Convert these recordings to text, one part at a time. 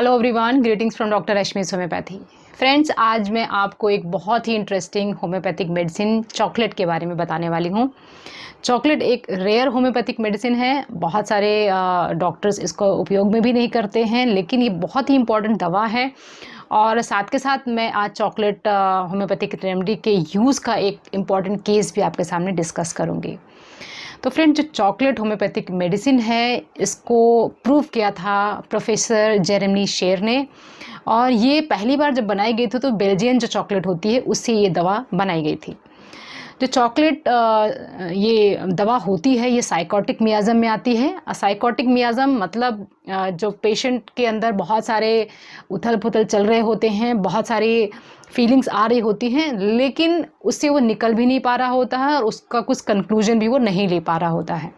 Hello everyone, greetings from doctor Rashmi's homeopathy. Friends, आज मैं आपको एक बहुत ही इंटरेस्टिंग होम्योपैथिक मेडिसिन चॉकलेट के बारे में बताने वाली हूँ। चॉकलेट एक रेयर होम्योपैथिक मेडिसिन है। बहुत सारे डॉक्टर्स इसको उपयोग में भी नहीं करते हैं, लेकिन ये बहुत ही इंपॉर्टेंट दवा है। और साथ के साथ मैं आज चॉकलेट होम्योपैथिक रेमेडी के यूज़ का एक इम्पॉर्टेंट केस भी आपके सामने डिस्कस करूँगी। तो फ्रेंड, जो चॉकलेट होम्योपैथिक मेडिसिन है, इसको प्रूव किया था प्रोफेसर जेरेमी शेर ने। और ये पहली बार जब बनाई गई थी तो बेल्जियन जो चॉकलेट होती है उससे ये दवा बनाई गई थी। जो चॉकलेट ये दवा होती है, ये साइकोटिक मियाज़म में आती है। साइकोटिक मियाज़म मतलब जो पेशेंट के अंदर बहुत सारे उथल पुथल चल रहे होते हैं, बहुत सारी फीलिंग्स आ रही होती हैं, लेकिन उससे वो निकल भी नहीं पा रहा होता है और उसका कुछ कंक्लूजन भी वो नहीं ले पा रहा होता है।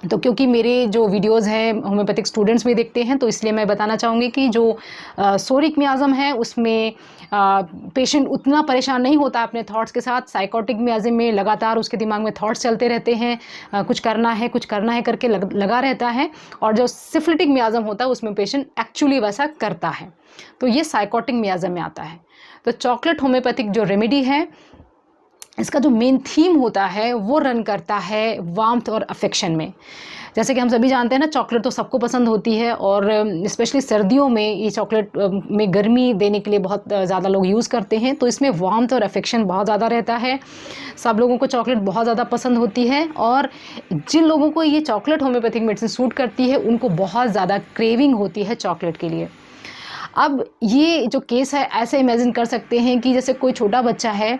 तो क्योंकि मेरे जो वीडियोज़ हैं होम्योपैथिक स्टूडेंट्स भी देखते हैं, तो इसलिए मैं बताना चाहूँगी कि जो सोरिक मियाज़म है उसमें पेशेंट उतना परेशान नहीं होता अपने थॉट्स के साथ। साइकोटिक मियाज़म में लगातार उसके दिमाग में थॉट्स चलते रहते हैं, कुछ करना है करके लगा रहता है। और जो सिफिलिटिक मियाज़म होता है उसमें पेशेंट एक्चुअली वैसा करता है। तो ये साइकोटिक मियाज़म में आता है। तो चॉकलेट होम्योपैथिक जो रेमेडी है, इसका जो मेन थीम होता है वो रन करता है वार्मथ और अफेक्शन में। जैसे कि हम सभी जानते हैं ना, चॉकलेट तो सबको पसंद होती है और स्पेशली सर्दियों में ये चॉकलेट में गर्मी देने के लिए बहुत ज़्यादा लोग यूज़ करते हैं। तो इसमें वार्मथ और अफेक्शन बहुत ज़्यादा रहता है। सब लोगों को चॉकलेट बहुत ज़्यादा पसंद होती है और जिन लोगों को ये चॉकलेट होम्योपैथिक मेडिसिन सूट करती है उनको बहुत ज़्यादा क्रेविंग होती है चॉकलेट के लिए। अब ये जो केस है, ऐसे इमेजिन कर सकते हैं कि जैसे कोई छोटा बच्चा है,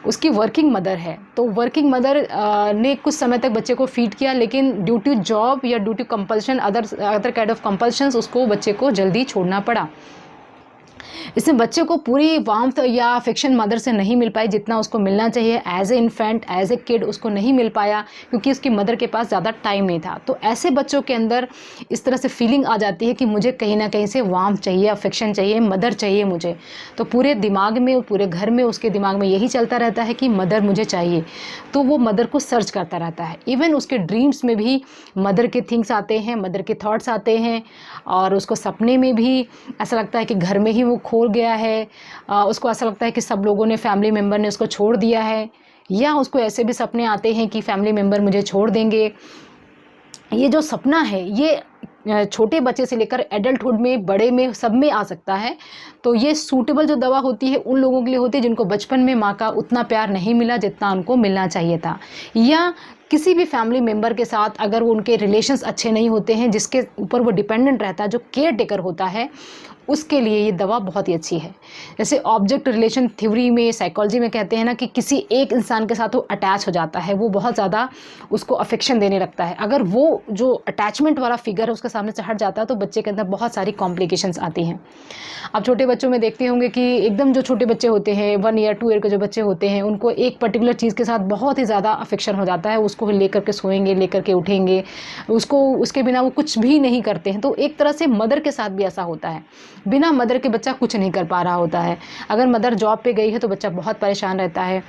उसकी वर्किंग मदर है। तो वर्किंग मदर ने कुछ समय तक बच्चे को फीड किया, लेकिन ड्यू टू जॉब या due to compulsion, other kind of compulsions, उसको बच्चे को जल्दी छोड़ना पड़ा। इसमें बच्चे को पूरी वार्मथ या अफेक्शन मदर से नहीं मिल पाई जितना उसको मिलना चाहिए। As a infant, as a kid उसको नहीं मिल पाया क्योंकि उसकी मदर के पास ज़्यादा टाइम नहीं था। तो ऐसे बच्चों के अंदर इस तरह से फीलिंग आ जाती है कि मुझे कहीं ना कहीं से वार्मथ चाहिए, अफेक्शन चाहिए, मदर चाहिए मुझे। तो पूरे दिमाग में, पूरे घर में उसके दिमाग में यही चलता रहता है कि मदर मुझे चाहिए। तो वो मदर को सर्च करता रहता है। इवन उसके ड्रीम्स में भी मदर के थिंग्स आते हैं, मदर के थॉट्स आते हैं। और उसको सपने में भी ऐसा लगता है कि घर में ही वो खो गया है। उसको ऐसा लगता है कि सब लोगों ने, फैमिली मेम्बर ने उसको छोड़ दिया है, या उसको ऐसे भी सपने आते हैं कि फैमिली मेम्बर मुझे छोड़ देंगे। ये जो सपना है ये छोटे बच्चे से लेकर एडल्टहुड में, बड़े में, सब में आ सकता है। तो ये सूटेबल जो दवा होती है उन लोगों के लिए होती है जिनको बचपन में माँ का उतना प्यार नहीं मिला जितना उनको मिलना चाहिए था, या किसी भी फैमिली मेम्बर के साथ अगर वो उनके रिलेशंस अच्छे नहीं होते हैं, जिसके ऊपर वो डिपेंडेंट रहता है, जो केयर टेकर होता है, उसके लिए ये दवा बहुत ही अच्छी है। जैसे ऑब्जेक्ट रिलेशन थ्योरी में, साइकोलॉजी में कहते हैं ना कि किसी एक इंसान के साथ वो अटैच हो जाता है, वो बहुत ज़्यादा उसको अफेक्शन देने लगता है। अगर वो जो अटैचमेंट वाला फिगर है उसके सामने से हट जाता है तो बच्चे के अंदर बहुत सारी कॉम्प्लिकेशंस आती हैं। आप छोटे बच्चों में देखते होंगे कि एकदम जो छोटे बच्चे होते हैं, 1 ईयर 2 ईयर के जो बच्चे होते हैं, उनको एक पर्टिकुलर चीज़ के साथ बहुत ही ज़्यादा अफेक्शन हो जाता है। उसको लेकर के सोएंगे, लेकर के उठेंगे, उसके बिना वो कुछ भी नहीं करते हैं। तो एक तरह से मदर के साथ भी ऐसा होता है। बिना मदर के बच्चा कुछ नहीं कर पा रहा होता है। अगर मदर जॉब पे गई है तो बच्चा बहुत परेशान रहता है,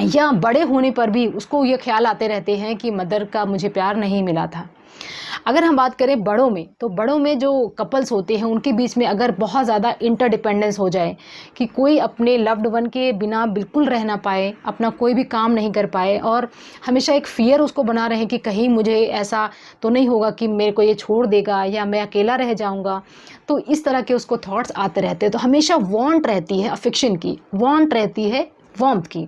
या बड़े होने पर भी उसको ये ख्याल आते रहते हैं कि मदर का मुझे प्यार नहीं मिला था। अगर हम बात करें बड़ों में, तो बड़ों में जो कपल्स होते हैं उनके बीच में अगर बहुत ज़्यादा इंटरडिपेंडेंस हो जाए कि कोई अपने लव्ड वन के बिना बिल्कुल रह ना पाए, अपना कोई भी काम नहीं कर पाए, और हमेशा एक फ़ियर उसको बना रहे कि कहीं मुझे ऐसा तो नहीं होगा कि मेरे को ये छोड़ देगा या मैं अकेला रह जाऊँगा। तो इस तरह के उसको थॉट्स आते रहते हैं। तो हमेशा वांट रहती है अफेक्शन की, वांट रहती है वार्मथ की।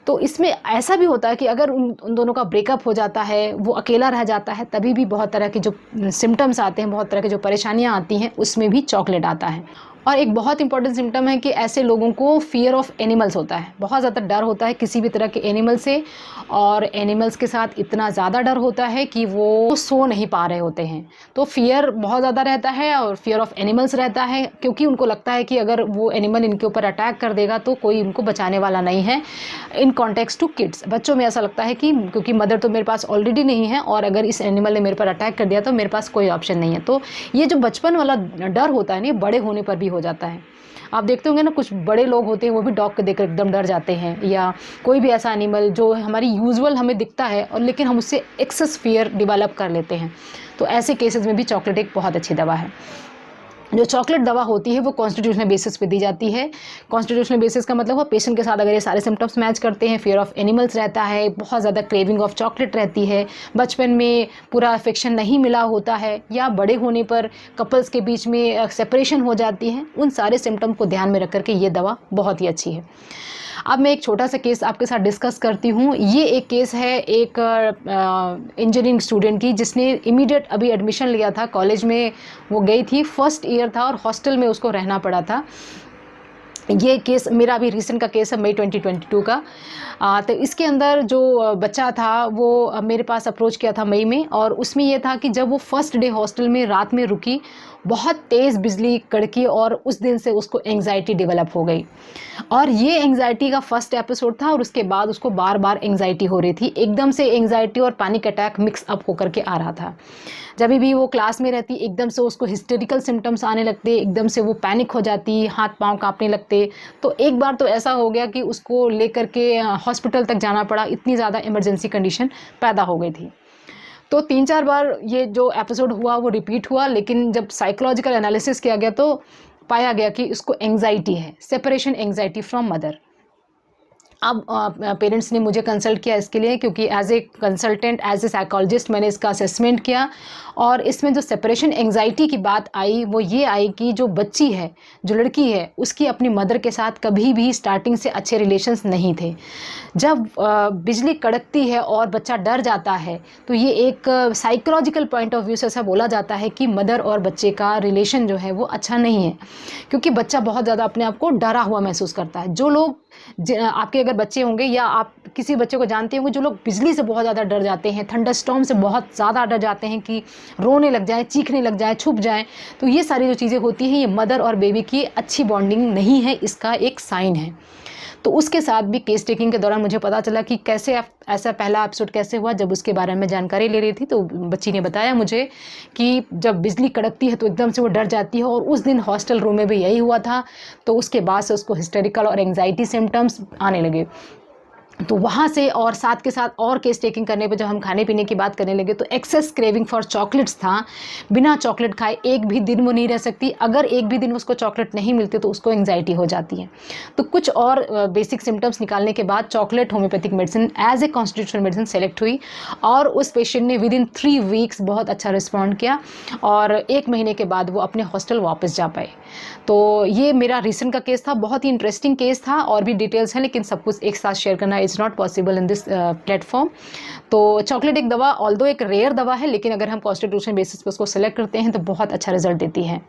तो इसमें ऐसा भी होता है कि अगर उन दोनों का ब्रेकअप हो जाता है, वो अकेला रह जाता है, तभी भी बहुत तरह के जो सिम्टम्स आते हैं, बहुत तरह की जो परेशानियां आती हैं, उसमें भी चॉकलेट आता है। और एक बहुत इंपॉर्टेंट सिम्टम है कि ऐसे लोगों को फियर ऑफ एनिमल्स होता है, बहुत ज़्यादा डर होता है किसी भी तरह के एनिमल से। और एनिमल्स के साथ इतना ज़्यादा डर होता है कि वो सो नहीं पा रहे होते हैं। तो फियर बहुत ज़्यादा रहता है और फियर ऑफ एनिमल्स रहता है, क्योंकि उनको लगता है कि अगर वो एनिमल इनके ऊपर अटैक कर देगा तो कोई इनको बचाने वाला नहीं है। इन कॉन्टेक्स्ट टू किड्स, बच्चों में ऐसा लगता है कि क्योंकि मदर तो मेरे पास ऑलरेडी नहीं है और अगर इस एनिमल ने मेरे पर अटैक कर दिया तो मेरे पास कोई ऑप्शन नहीं है। तो ये जो बचपन वाला डर होता है ना, बड़े होने पर भी हो जाता है। आप देखते होंगे ना, कुछ बड़े लोग होते हैं वो भी डॉग को देखकर एकदम डर जाते हैं, या कोई भी ऐसा एनिमल जो हमारी यूजुअल हमें दिखता है और लेकिन हम उससे एक्सेस फियर डेवलप कर लेते हैं। तो ऐसे केसेस में भी चॉकलेट एक बहुत अच्छी दवा है। जो चॉकलेट दवा होती है वो कॉन्स्टिट्यूशनल बेसिस पे दी जाती है। कॉन्स्टिट्यूशनल बेसिस का मतलब वो पेशेंट के साथ अगर ये सारे सिम्टम्स मैच करते हैं, फियर ऑफ एनिमल्स रहता है, बहुत ज़्यादा क्रेविंग ऑफ चॉकलेट रहती है, बचपन में पूरा अफेक्शन नहीं मिला होता है, या बड़े होने पर कपल्स के बीच में सेपरेशन हो जाती है, उन सारे सिम्टम को ध्यान में रख करके ये दवा बहुत ही अच्छी है। अब मैं एक छोटा सा केस आपके साथ डिस्कस करती हूँ। ये एक केस है एक इंजीनियरिंग स्टूडेंट की, जिसने इमीडिएट अभी एडमिशन लिया था कॉलेज में, वो गई थी, फर्स्ट ईयर था और हॉस्टल में उसको रहना पड़ा था। ये केस मेरा अभी रिसेंट का केस है, मई 2022 का। तो इसके अंदर जो बच्चा था वो मेरे पास अप्रोच किया था मई में, और उसमें ये था कि जब वो फर्स्ट डे हॉस्टल में रात में रुकी, बहुत तेज़ बिजली कड़की और उस दिन से उसको एंग्जाइटी डेवलप हो गई। और ये एंग्जाइटी का फर्स्ट एपिसोड था और उसके बाद उसको बार बार एंग्जाइटी हो रही थी, एकदम से एंग्जाइटी और पैनिक अटैक मिक्स अप होकर के आ रहा था। जब भी वो क्लास में रहती, एकदम से उसको हिस्टेरिकल सिम्टम्स आने लगते, एकदम से वो पैनिक हो जाती, हाथ पांव कांपने लगते। तो एक बार तो ऐसा हो गया कि उसको लेकर के हॉस्पिटल तक जाना पड़ा, इतनी ज़्यादा इमरजेंसी कंडीशन पैदा हो गई थी। तो 3-4 बार ये जो एपिसोड हुआ वो रिपीट हुआ, लेकिन जब साइकोलॉजिकल एनालिसिस किया गया तो पाया गया कि इसको एंग्जाइटी है, सेपरेशन एंग्जाइटी फ्रॉम मदर। अब पेरेंट्स ने मुझे कंसल्ट किया इसके लिए, क्योंकि as a consultant, as a psychologist मैंने इसका असेसमेंट किया, और इसमें जो सेपरेशन एंग्जाइटी की बात आई वो ये आई कि जो बच्ची है, जो लड़की है, उसकी अपनी मदर के साथ कभी भी स्टार्टिंग से अच्छे रिलेशंस नहीं थे। जब बिजली कड़कती है और बच्चा डर जाता है, तो ये एक साइकोलॉजिकल पॉइंट ऑफ व्यू से ऐसा बोला जाता है कि मदर और बच्चे का रिलेशन जो है वो अच्छा नहीं है, क्योंकि बच्चा बहुत ज़्यादा अपने आप को डरा हुआ महसूस करता है। जो लोग आपके अगर बच्चे होंगे या आप किसी बच्चे को जानते होंगे जो लोग बिजली से बहुत ज़्यादा डर जाते हैं, थंडरस्टॉर्म से बहुत ज़्यादा डर जाते हैं कि रोने लग जाए, चीखने लग जाए, छुप जाए, तो ये सारी जो चीज़ें होती हैं ये मदर और बेबी की अच्छी बॉन्डिंग नहीं है, इसका एक साइन है। तो उसके साथ भी केस टेकिंग के दौरान मुझे पता चला कि कैसे ऐसा पहला एपिसोड कैसे हुआ। जब उसके बारे में जानकारी ले रही थी तो बच्ची ने बताया मुझे कि जब बिजली कड़कती है तो एकदम से वो डर जाती है, और उस दिन हॉस्टल रूम में भी यही हुआ था। तो उसके बाद से उसको हिस्टेरिकल और एंग्जाइटी सिम्टम्स आने लगे। तो वहाँ से और साथ के साथ और केस टेकिंग करने पे जब हम खाने पीने की बात करने लगे तो एक्सेस क्रेविंग फॉर चॉकलेट्स था। बिना चॉकलेट खाए एक भी दिन वो नहीं रह सकती, अगर एक भी दिन उसको चॉकलेट नहीं मिलती तो उसको एंग्जाइटी हो जाती है। तो कुछ और बेसिक सिम्टम्स निकालने के बाद chocolate homeopathic medicine as a constitutional medicine select हुई, और उस पेशेंट ने विद इन 3 वीक्स बहुत अच्छा रिस्पॉन्ड किया, और 1 महीने के बाद वो अपने हॉस्टल वापस जा पाए। तो ये मेरा रिसेंट का केस था, बहुत ही इंटरेस्टिंग केस था, और भी डिटेल्स हैं, लेकिन सब कुछ एक साथ शेयर करना is not possible in this platform. तो चॉकलेट एक दवा, ऑल्दो एक रेयर दवा है, लेकिन अगर हम कॉन्स्टिट्यूशन बेसिस पे उसको सेलेक्ट करते हैं तो बहुत अच्छा रिजल्ट देती है।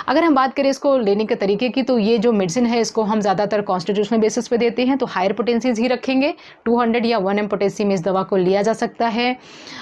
अगर हम बात करें इसको लेने के तरीके की, तो ये जो मेडिसिन है इसको हम ज़्यादातर कॉन्स्टिट्यूशनल बेसिस पे देते हैं, तो हायर पोटेंसीज ही रखेंगे। 200 या 1 m पोटेंसी में इस दवा को लिया जा सकता है।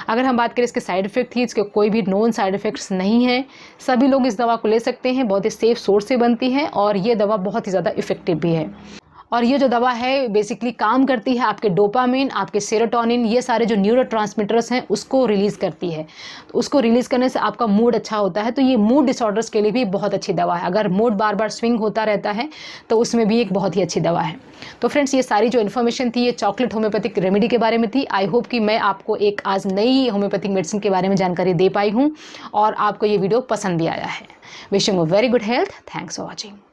अगर हम बात करें इसके साइड इफेक्ट थी, इसके कोई भी नॉन साइड इफेक्ट्स नहीं है, सभी लोग इस दवा को ले सकते हैं, बहुत ही सेफ सोर्स से बनती है, और ये दवा बहुत ही ज़्यादा इफेक्टिव भी है। और ये जो दवा है बेसिकली काम करती है आपके डोपामिन, आपके सेरोटोनिन, ये सारे जो न्यूरोट्रांसमीटर्स हैं उसको रिलीज़ करती है। तो उसको रिलीज़ करने से आपका मूड अच्छा होता है, तो ये मूड डिसऑर्डर्स के लिए भी बहुत अच्छी दवा है। अगर मूड बार बार स्विंग होता रहता है तो उसमें भी एक बहुत ही अच्छी दवा है। तो फ्रेंड्स, ये सारी जो इन्फॉर्मेशन थी ये चॉकलेट होम्योपैथिक रेमेडी के बारे में थी। आई होप कि मैं आपको एक आज नई होम्योपैथिक मेडिसिन के बारे में जानकारी दे पाई हूँ और आपको ये वीडियो पसंद भी आया है। Wishing you very good health. Thanks for watching.